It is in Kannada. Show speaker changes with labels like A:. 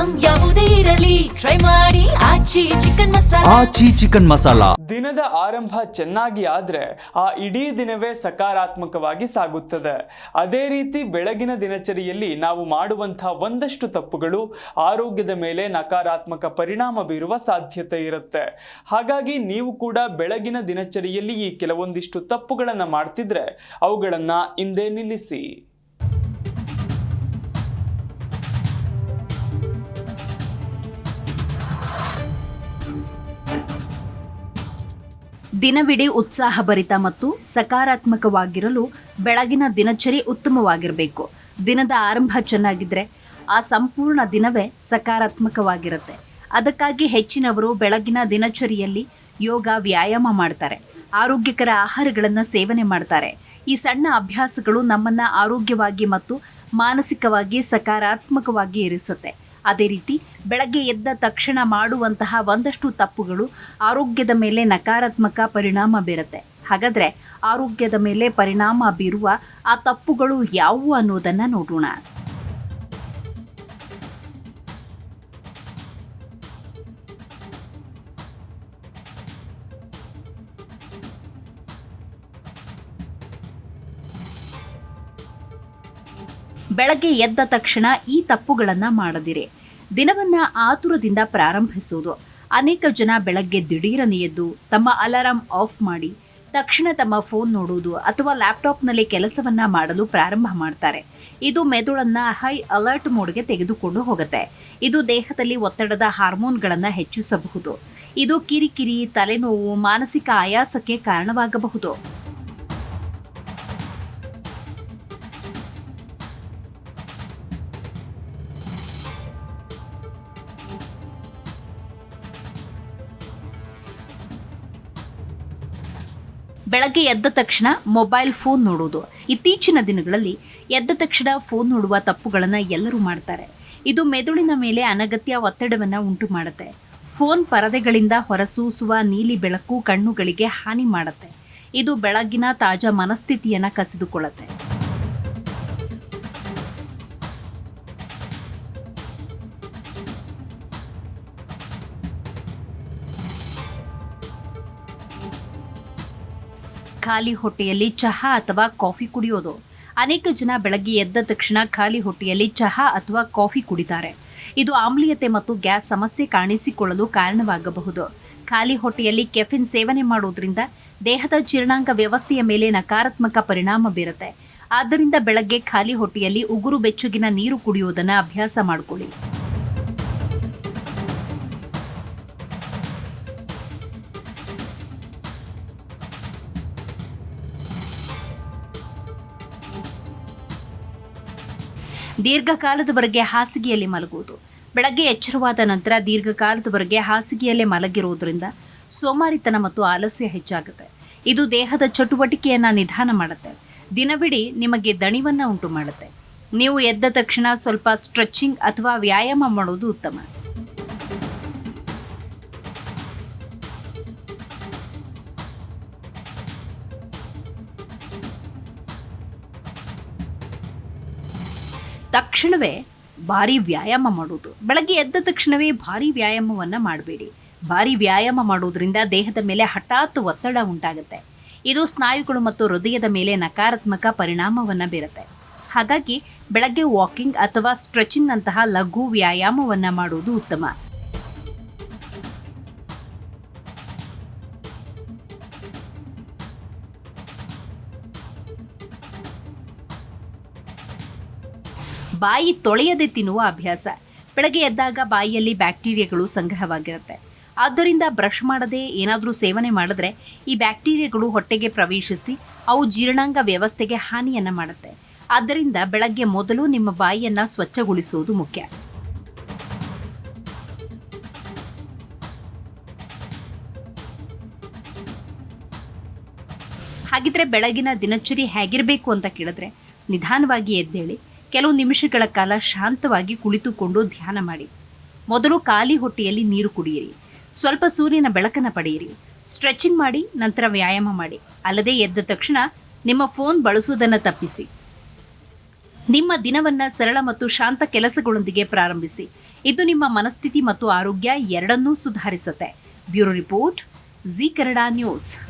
A: ಐಟಂ ಯಾವುದೇ ಇರಲಿ ಟ್ರೈ ಮಾಡಿ ಆಚಿ ಚಿಕನ್ ಮಸಾಲಾ.
B: ದಿನದ ಆರಂಭ ಚೆನ್ನಾಗಿ ಆದ್ರೆ ಆ ಇಡೀ ದಿನವೇ ಸಕಾರಾತ್ಮಕವಾಗಿ ಸಾಗುತ್ತದೆ. ಅದೇ ರೀತಿ ಬೆಳಗಿನ ದಿನಚರಿಯಲ್ಲಿ ನಾವು ಮಾಡುವಂತಹ ಒಂದಷ್ಟು ತಪ್ಪುಗಳು ಆರೋಗ್ಯದ ಮೇಲೆ ನಕಾರಾತ್ಮಕ ಪರಿಣಾಮ ಬೀರುವ ಸಾಧ್ಯತೆ ಇರುತ್ತೆ. ಹಾಗಾಗಿ ನೀವು ಕೂಡ ಬೆಳಗಿನ ದಿನಚರಿಯಲ್ಲಿ ಈ ಕೆಲವೊಂದಿಷ್ಟು ತಪ್ಪುಗಳನ್ನು ಮಾಡ್ತಿದ್ರೆ ಅವುಗಳನ್ನು ಹಿಂದೆ ನಿಲ್ಲಿಸಿ.
C: ದಿನವಿಡೀ ಉತ್ಸಾಹಭರಿತ ಮತ್ತು ಸಕಾರಾತ್ಮಕವಾಗಿರಲು ಬೆಳಗಿನ ದಿನಚರಿ ಉತ್ತಮವಾಗಿರಬೇಕು. ದಿನದ ಆರಂಭ ಚೆನ್ನಾಗಿದ್ರೆ ಆ ಸಂಪೂರ್ಣ ದಿನವೇ ಸಕಾರಾತ್ಮಕವಾಗಿರುತ್ತೆ. ಅದಕ್ಕಾಗಿ ಹೆಚ್ಚಿನವರು ಬೆಳಗಿನ ದಿನಚರಿಯಲ್ಲಿ ಯೋಗ, ವ್ಯಾಯಾಮ ಮಾಡ್ತಾರೆ, ಆರೋಗ್ಯಕರ ಆಹಾರಗಳನ್ನು ಸೇವನೆ ಮಾಡ್ತಾರೆ. ಈ ಸಣ್ಣ ಅಭ್ಯಾಸಗಳು ನಮ್ಮನ್ನು ಆರೋಗ್ಯವಾಗಿ ಮತ್ತು ಮಾನಸಿಕವಾಗಿ ಸಕಾರಾತ್ಮಕವಾಗಿ ಇರಿಸುತ್ತೆ. ಅದೇ ರೀತಿ ಬೆಳಗ್ಗೆ ಎದ್ದ ತಕ್ಷಣ ಮಾಡುವಂತಹ ಒಂದಷ್ಟು ತಪ್ಪುಗಳು ಆರೋಗ್ಯದ ಮೇಲೆ ನಕಾರಾತ್ಮಕ ಪರಿಣಾಮ ಬೀರುತ್ತೆ. ಹಾಗಾದರೆ ಆರೋಗ್ಯದ ಮೇಲೆ ಪರಿಣಾಮ ಬೀರುವ ಆ ತಪ್ಪುಗಳು ಯಾವುವು ಅನ್ನೋದನ್ನು ನೋಡೋಣ. ಬೆಳಗ್ಗೆ ಎದ್ದ ತಕ್ಷಣ ಈ ತಪ್ಪುಗಳನ್ನು ಮಾಡದಿರಿ. ದಿನವನ್ನ ಆತುರದಿಂದ ಪ್ರಾರಂಭಿಸುವುದು. ಅನೇಕ ಜನ ಬೆಳಗ್ಗೆ ದಿಢೀರನೆ ಎದ್ದು ತಮ್ಮ ಅಲಾರಾಂ ಆಫ್ ಮಾಡಿ ತಕ್ಷಣ ತಮ್ಮ ಫೋನ್ ನೋಡುವುದು ಅಥವಾ ಲ್ಯಾಪ್ಟಾಪ್ನಲ್ಲಿ ಕೆಲಸವನ್ನ ಮಾಡಲು ಪ್ರಾರಂಭ ಮಾಡ್ತಾರೆ. ಇದು ಮೆದುಳನ್ನ ಹೈ ಅಲರ್ಟ್ ಮೋಡ್ಗೆ ತೆಗೆದುಕೊಂಡು ಹೋಗುತ್ತೆ. ಇದು ದೇಹದಲ್ಲಿ ಒತ್ತಡದ ಹಾರ್ಮೋನ್ಗಳನ್ನು ಹೆಚ್ಚಿಸಬಹುದು. ಇದು ಕಿರಿಕಿರಿ, ತಲೆನೋವು, ಮಾನಸಿಕ ಆಯಾಸಕ್ಕೆ ಕಾರಣವಾಗಬಹುದು. ಬೆಳಗ್ಗೆ ಎದ್ದ ತಕ್ಷಣ ಮೊಬೈಲ್ ಫೋನ್ ನೋಡೋದು. ಇತ್ತೀಚಿನ ದಿನಗಳಲ್ಲಿ ಎದ್ದ ತಕ್ಷಣ ಫೋನ್ ನೋಡುವ ತಪ್ಪುಗಳನ್ನು ಎಲ್ಲರೂ ಮಾಡ್ತಾರೆ. ಇದು ಮೆದುಳಿನ ಮೇಲೆ ಅನಗತ್ಯ ಒತ್ತಡವನ್ನು ಉಂಟು ಮಾಡುತ್ತೆ. ಫೋನ್ ಪರದೆಗಳಿಂದ ಹೊರಸೂಸುವ ನೀಲಿ ಬೆಳಕು ಕಣ್ಣುಗಳಿಗೆ ಹಾನಿ ಮಾಡುತ್ತೆ. ಇದು ಬೆಳಗಿನ ತಾಜಾ ಮನಸ್ಥಿತಿಯನ್ನು ಕಸಿದುಕೊಳ್ಳುತ್ತೆ. ಖಾಲಿ ಹೊಟ್ಟೆಯಲ್ಲಿ ಚಹಾ ಅಥವಾ ಕಾಫಿ ಕುಡಿಯೋದು. ಅನೇಕ ಜನ ಬೆಳಗ್ಗೆ ಎದ್ದ ತಕ್ಷಣ ಖಾಲಿ ಹೊಟ್ಟೆಯಲ್ಲಿ ಚಹಾ ಅಥವಾ ಕಾಫಿ ಕುಡಿತಾರೆ. ಇದು ಆಮ್ಲೀಯತೆ ಮತ್ತು ಗ್ಯಾಸ್ ಸಮಸ್ಯೆ ಕಾಣಿಸಿಕೊಳ್ಳಲು ಕಾರಣವಾಗಬಹುದು. ಖಾಲಿ ಹೊಟ್ಟೆಯಲ್ಲಿ ಕೆಫಿನ್ ಸೇವನೆ ಮಾಡೋದ್ರಿಂದ ದೇಹದ ಜೀರ್ಣಾಂಗ ವ್ಯವಸ್ಥೆಯ ಮೇಲೆ ನಕಾರಾತ್ಮಕ ಪರಿಣಾಮ ಬೀರುತ್ತೆ. ಆದ್ದರಿಂದ ಬೆಳಗ್ಗೆ ಖಾಲಿ ಹೊಟ್ಟೆಯಲ್ಲಿ ಉಗುರು ಬೆಚ್ಚಗಿನ ನೀರು ಕುಡಿಯೋದನ್ನು ಅಭ್ಯಾಸ ಮಾಡಿಕೊಳ್ಳಿ. ದೀರ್ಘಕಾಲದವರೆಗೆ ಹಾಸಿಗೆಯಲ್ಲಿ ಮಲಗುವುದು. ಬೆಳಗ್ಗೆ ಎಚ್ಚರವಾದ ನಂತರ ದೀರ್ಘಕಾಲದವರೆಗೆ ಹಾಸಿಗೆಯಲ್ಲೇ ಮಲಗಿರೋದ್ರಿಂದ ಸೋಮಾರಿತನ ಮತ್ತು ಆಲಸ್ಯ ಹೆಚ್ಚಾಗುತ್ತೆ. ಇದು ದೇಹದ ಚಟುವಟಿಕೆಯನ್ನು ನಿಧಾನ ಮಾಡುತ್ತೆ. ದಿನವಿಡೀ ನಿಮಗೆ ದಣಿವನ್ನು ಉಂಟು ಮಾಡುತ್ತೆ. ನೀವು ಎದ್ದ ತಕ್ಷಣ ಸ್ವಲ್ಪ ಸ್ಟ್ರೆಚಿಂಗ್ ಅಥವಾ ವ್ಯಾಯಾಮ ಮಾಡೋದು ಉತ್ತಮ. ತಕ್ಷಣವೇ ಭಾರಿ ವ್ಯಾಯಾಮ ಮಾಡೋದು. ಬೆಳಗ್ಗೆ ಎದ್ದ ತಕ್ಷಣವೇ ಭಾರಿ ವ್ಯಾಯಾಮವನ್ನು ಮಾಡಬೇಡಿ. ಭಾರಿ ವ್ಯಾಯಾಮ ಮಾಡೋದ್ರಿಂದ ದೇಹದ ಮೇಲೆ ಹಠಾತ್ ಒತ್ತಡ ಉಂಟಾಗುತ್ತೆ. ಇದು ಸ್ನಾಯುಗಳು ಮತ್ತು ಹೃದಯದ ಮೇಲೆ ನಕಾರಾತ್ಮಕ ಪರಿಣಾಮವನ್ನು ಬೀರುತ್ತೆ. ಹಾಗಾಗಿ ಬೆಳಗ್ಗೆ ವಾಕಿಂಗ್ ಅಥವಾ ಸ್ಟ್ರೆಚಿಂಗ್ ಅಂತಹ ಲಘು ವ್ಯಾಯಾಮವನ್ನು ಮಾಡೋದು ಉತ್ತಮ. ಬಾಯಿ ತೊಳೆಯದೆ ತಿನ್ನುವ ಅಭ್ಯಾಸ. ಬೆಳಗ್ಗೆ ಎದ್ದಾಗ ಬಾಯಿಯಲ್ಲಿ ಬ್ಯಾಕ್ಟೀರಿಯಾಗಳು ಸಂಗ್ರಹವಾಗಿರುತ್ತೆ. ಆದ್ದರಿಂದ ಬ್ರಷ್ ಮಾಡದೆ ಏನಾದರೂ ಸೇವನೆ ಮಾಡಿದ್ರೆ ಈ ಬ್ಯಾಕ್ಟೀರಿಯಾಗಳು ಹೊಟ್ಟೆಗೆ ಪ್ರವೇಶಿಸಿ ಅವು ಜೀರ್ಣಾಂಗ ವ್ಯವಸ್ಥೆಗೆ ಹಾನಿಯನ್ನು ಮಾಡುತ್ತೆ. ಆದ್ದರಿಂದ ಬೆಳಗ್ಗೆ ಮೊದಲು ನಿಮ್ಮ ಬಾಯಿಯನ್ನು ಸ್ವಚ್ಛಗೊಳಿಸುವುದು ಮುಖ್ಯ. ಹಾಗಿದ್ರೆ ಬೆಳಗಿನ ದಿನಚರಿ ಹೇಗಿರಬೇಕು ಅಂತ ಕೇಳಿದ್ರೆ, ನಿಧಾನವಾಗಿ ಎದ್ದೇಳಿ ಕೆಲವು ನಿಮಿಷಗಳ ಕಾಲ ಶಾಂತವಾಗಿ ಕುಳಿತುಕೊಂಡು ಧ್ಯಾನ ಮಾಡಿ. ಮೊದಲು ಖಾಲಿ ಹೊಟ್ಟೆಯಲ್ಲಿ ನೀರು ಕುಡಿಯಿರಿ. ಸ್ವಲ್ಪ ಸೂರ್ಯನ ಬೆಳಕನ್ನು ಪಡೆಯಿರಿ. ಸ್ಟ್ರೆಚಿಂಗ್ ಮಾಡಿ, ನಂತರ ವ್ಯಾಯಾಮ ಮಾಡಿ. ಅಲ್ಲದೆ ಎದ್ದ ತಕ್ಷಣ ನಿಮ್ಮ ಫೋನ್ ಬಳಸುವುದನ್ನು ತಪ್ಪಿಸಿ. ನಿಮ್ಮ ದಿನವನ್ನ ಸರಳ ಮತ್ತು ಶಾಂತ ಕೆಲಸಗಳೊಂದಿಗೆ ಪ್ರಾರಂಭಿಸಿ. ಇದು ನಿಮ್ಮ ಮನಸ್ಥಿತಿ ಮತ್ತು ಆರೋಗ್ಯ ಎರಡನ್ನೂ ಸುಧಾರಿಸುತ್ತೆ. Bureau report, Zee Kannada news.